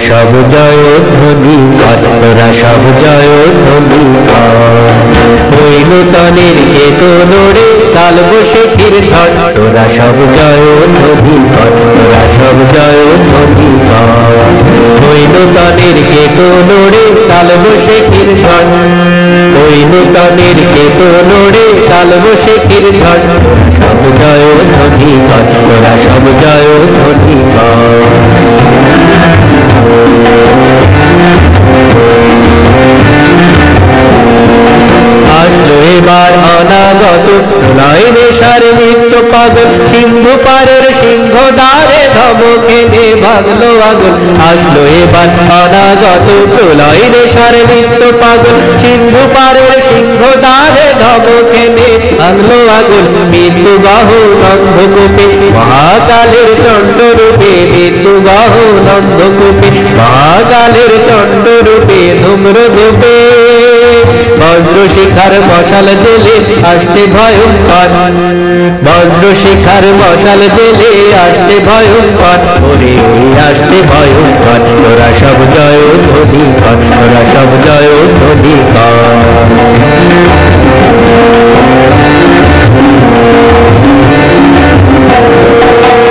সব জয় ধ্বনি কর, তোরা সব জয় ধ্বনি কর। ওই নূতনের কেতনরে কাল বৈশাখীর ঝড়, তোরা সব জয় ধ্বনি কর, তোরা সব জয় ধ্বনি কর। ওই নূতনের কেতনরে কাল বৈশাখীর ঝড়, ওই নূতনের কেতনরে কাল বৈশাখীর ঝড়, তোরা সব জয় ধ্বনি কর, তোরা সব জয় ধ্বনি কর। আসলো এবার অনাগত প্রলয় নেশার নিত্য পাগল, সিন্ধু পারের সিংহ দ্বারে ধমকে নে ভাগলো আগুন। আসলো এবার অনাগত প্রলয় নেশার নিত্য পাগল, সিন্ধু পারের সিংহ দ্বারে ধমকে নে ভাগলো আগুন। মৃত্যু গাহ নন্দকূপে মহাকালের চণ্ড রূপে, মৃত্যু গাহ নন্দকূপে মহাকালের চণ্ড রূপে ধূম্র ধূপে। বজ্র শিখার মশাল জেলে আসছে ভয়ঙ্কর, বজ্র শিখার মশাল জেলে আসছে ভয়ঙ্কর, ওরে ওই আসছে ভয়ঙ্কর। তোরা সব জয় ধ্বনি কর, তোরা সব জয় ধ্বনি কর।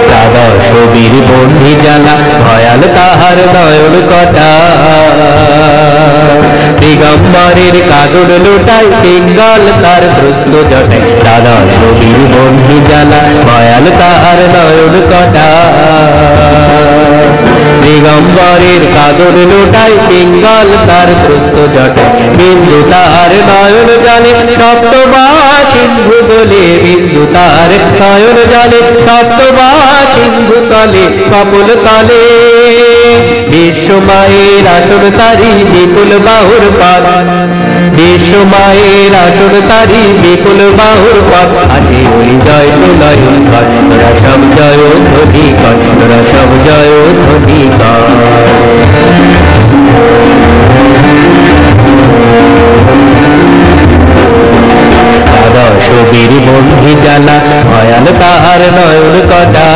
দাদা সবীর বন্ধি জানা ভয়াল তাহার নয়ন কটা, দিগম্বরের কাদর লোটায় পিঙ্গল তার প্রস্ত জটায়। দাদা সবীর বন্ধি জানা ভয়াল তাহার নয়ন কটা, দিগম্বরের কাদর লোটায় পিঙ্গল তার প্রস্ত জটায়। বিন্দু তাহার নয়ন জালে সপ্তমা সিন্ধু দলে, বিন্দু তাহার নয়ন জালে সপ্তমা সিন্ধু তলে কপল তলে। বিশ্বমায়ের আসন তারি বিপুল বাহুর পথ, বিশ্বমায়ের আসন তারি বিপুল বাহুর পথ। আসে ওই জয় প্রলয় কর, তোরা সব জয় ধ্বনি কর, তোরা সব জয় ধ্বনি কর। দাদা সবীর বন্ধি জানা ভয়াল তাহার নয়ন কটা,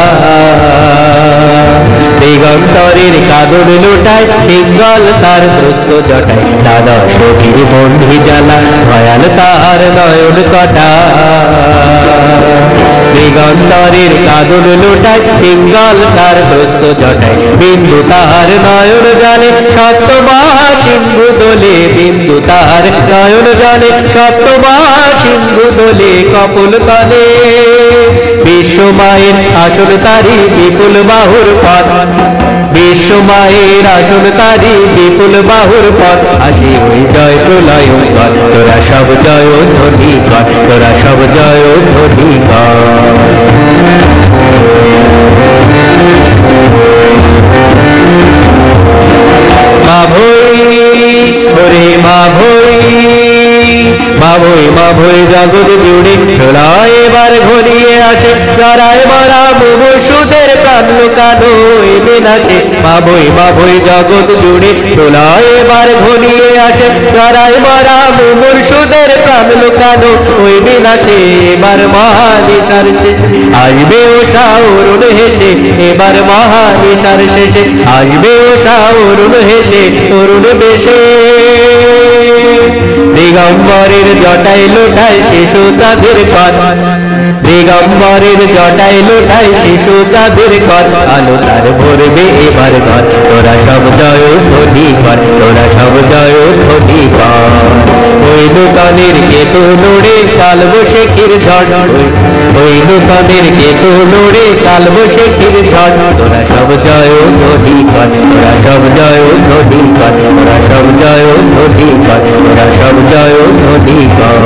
দিগন্তরের কাদর লোটায় পিঙ্গল তার প্রস্ত জটায়। দাদা সবীর বন্ধি জানা ভয়াল তাহার নয়ন কটা, দিগন্তরের কাদর লোটায় পিঙ্গল তার প্রস্ত জটায়। বিন্দু তাহার নয়ন জালে সপ্তমা সিন্ধু দলে, বিন্দু তাহার নয়ন জালে সপ্তমা সিন্ধু দলে কপল তলে। বিশ্বমায়ের আসন তারি বিপুল বাহুর পথ, বিশ্বমায়ের আসন তারি বিপুল বাহুর পথ। আসে ওই জয় প্রলয় কর, তোরা সব জয় ধ্বনি কর, তোরা সব জয় ধ্বনি কর। মা ভৈ ওরে মা ভৈ, মা ভৈ মা ভৈ জগৎ জুড়ে প্রলয় এবার ঘনিয়ে আসে। জরায় মরা মুমূর্ষুদের প্রাণ লুকানো এ বিনাশে, মা ভৈ জগৎ জুড়ে প্রলয় এবার ঘনিয়ে আসে। জরায় মরা মুমূর্ষুদের প্রাণ লুকানো ওই বিনাশে। এবার মহানিশার শেষে আসবে ওষা অরুণ হেসে, এবার মহানিশার শেষে আসবে ওষা অরুণ হেসে অরুণ বেশে। দিগম্বরের জটায় লোটায় শিশু চাঁদের কর, দিগম্বরের জটায় লোটায় শিশু চাঁদের কর। আলো তার ভরবে এবার ঘর, তোরা সব জয় ধ্বনি কর, তোরা সব জয় ধ্বনি কর। ওই নূতনের কেতনরে কাল বৈশাখীর ঝড়, ওই নূতনের কেতনরে কাল বৈশাখীর ঝড়। তোরা সব জয় ধ্বনি কর, তোরা সব জয় ধ্বনি কর, তোরা সব জয় ধ্বনি কর, তোরা সব জয় ধ্বনি কর।